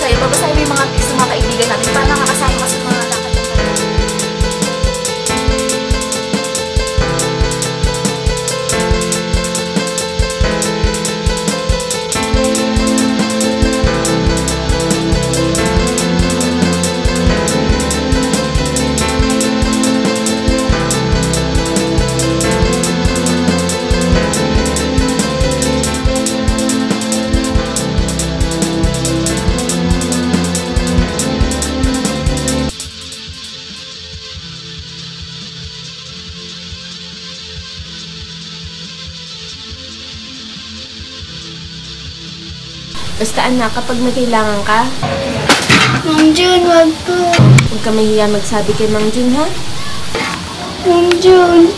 sa'yo, babasahin mo yung mga text ng mga kaibigan natin para nakakasama ka sa mga lakad ng pagkakas. Basta anak, kapag may kailangan ka, Mang Jun, wag po. huwag ka mahiya magsabi kay Mang Jun, ha? Mang Jun.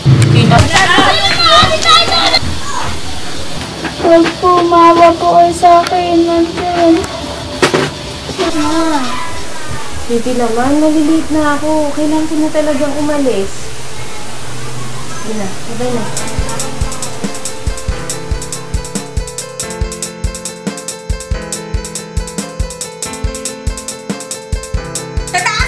Wag po, maawa po kayo sa akin, Mang Jun. Baby naman, maliliit na ako. Kailangan ko na talagang umalis. Sige na, sabay na. Tata!